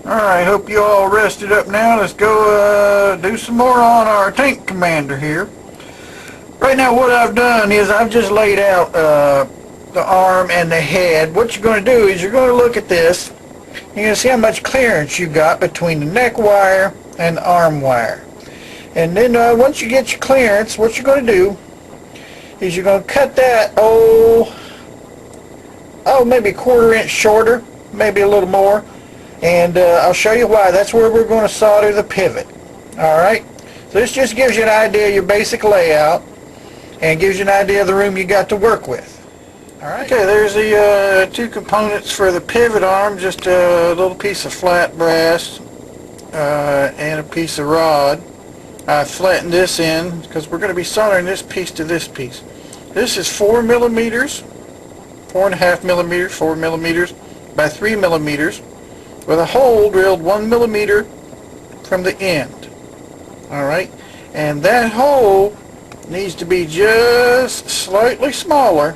Alright, hope you all rested up now. Let's go do some more on our tank commander here. Right now what I've done is I've just laid out the arm and the head. What you're going to do is you're going to look at this. You're going to see how much clearance you got between the neck wire and the arm wire. And then once you get your clearance, what you're going to do is you're going to cut that, maybe a 1/4 inch shorter, maybe a little more. And I'll show you why. That's where we're going to solder the pivot. Alright? So this just gives you an idea of your basic layout and gives you an idea of the room you got to work with. Alright? Okay, there's the two components for the pivot arm. Just a little piece of flat brass and a piece of rod. I flattened this in because we're going to be soldering this piece to this piece. This is 4 millimeters, 4.5 millimeters, 4 millimeters by 3 millimeters. With a hole drilled 1 millimeter from the end. Alright, and that hole needs to be just slightly smaller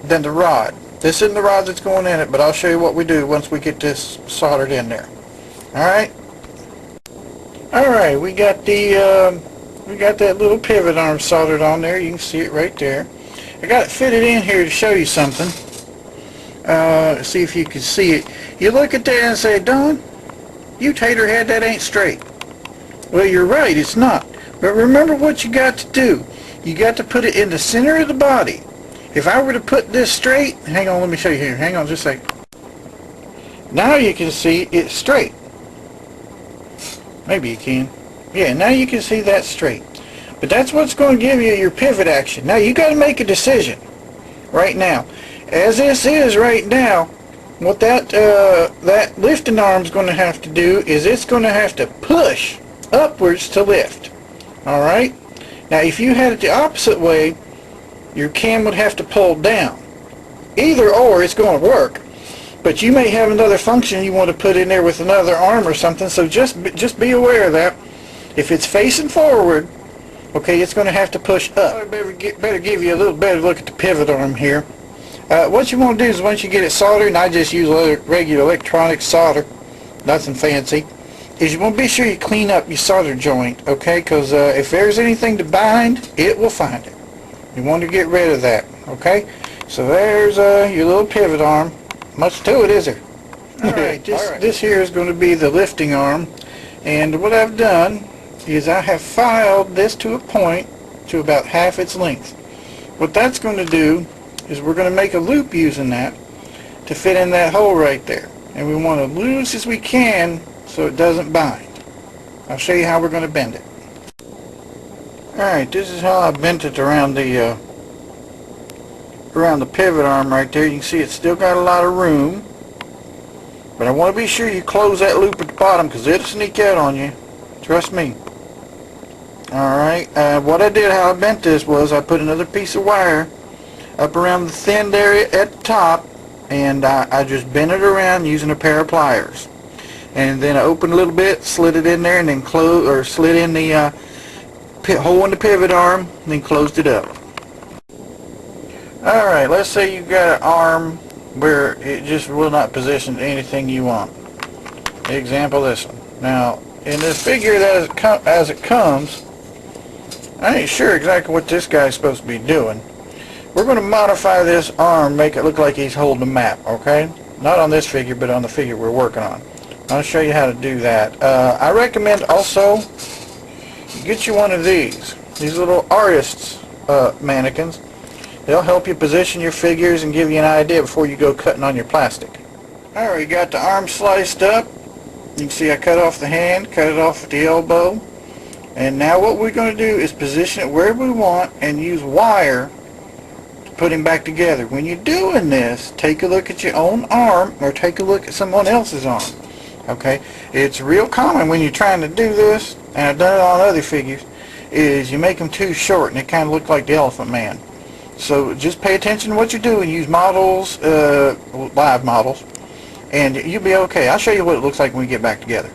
than the rod. This isn't the rod that's going in it, but I'll show you what we do once we get this soldered in there. Alright? Alright, we got that little pivot arm soldered on there. You can see it right there. I got it fitted in here to show you something. See if you can see it. You look at that and say, Don, you taterhead, that ain't straight. Well, you're right, it's not. But remember what you got to do. You got to put it in the center of the body. If I were to put this straight, hang on, let me show you here. Hang on just a second. Now you can see it's straight. Maybe you can. Yeah, now you can see that straight. But that's what's going to give you your pivot action. Now you got to make a decision right now. As this is right now, what that lifting arm is going to have to do is it's going to have to push upwards to lift. Alright? Now if you had it the opposite way, your cam would have to pull down. Either or, it's going to work. But you may have another function you want to put in there with another arm or something, so just be aware of that. If it's facing forward, okay, it's going to have to push up. I better give you a little better look at the pivot arm here. What you want to do is once you get it soldered, and I just use regular electronic solder, nothing fancy, is you want to be sure you clean up your solder joint, okay? Because if there's anything to bind, it will find it. You want to get rid of that, okay? So there's your little pivot arm. Much to it, is there? Alright, this here is going to be the lifting arm, and what I've done is I have filed this to a point to about half its length. What that's going to do is we're going to make a loop using that to fit in that hole right there, and we want to loose as we can so it doesn't bind. I'll show you how we're going to bend it. Alright, this is how I bent it around the pivot arm right there. You can see it's still got a lot of room, but I want to be sure you close that loop at the bottom because it'll sneak out on you, trust me. Alright, what I did, how I bent this was I put another piece of wire up around the thinned area at the top, and I just bent it around using a pair of pliers, and then I opened a little bit, slid it in there, and then slid in the hole in the pivot arm, and then closed it up. Alright, let's say you've got an arm where it just will not position anything you want. Example, this one. Now, in this figure that as it comes, I ain't sure exactly what this guy's supposed to be doing. We're going to modify this arm, make it look like he's holding a map, okay? Not on this figure, but on the figure we're working on. I'll show you how to do that. I recommend also you get you one of these little artists mannequins. They'll help you position your figures and give you an idea before you go cutting on your plastic. Alright, you got the arm sliced up. You can see I cut off the hand, cut it off at the elbow. And now what we're going to do is position it wherever we want and use wire put him back together. When you're doing this, take a look at your own arm or take a look at someone else's arm. Okay? It's real common when you're trying to do this, and I've done it on other figures, is you make them too short and they kind of look like the Elephant Man. So just pay attention to what you're doing. Use models, live models, and you'll be okay. I'll show you what it looks like when we get back together.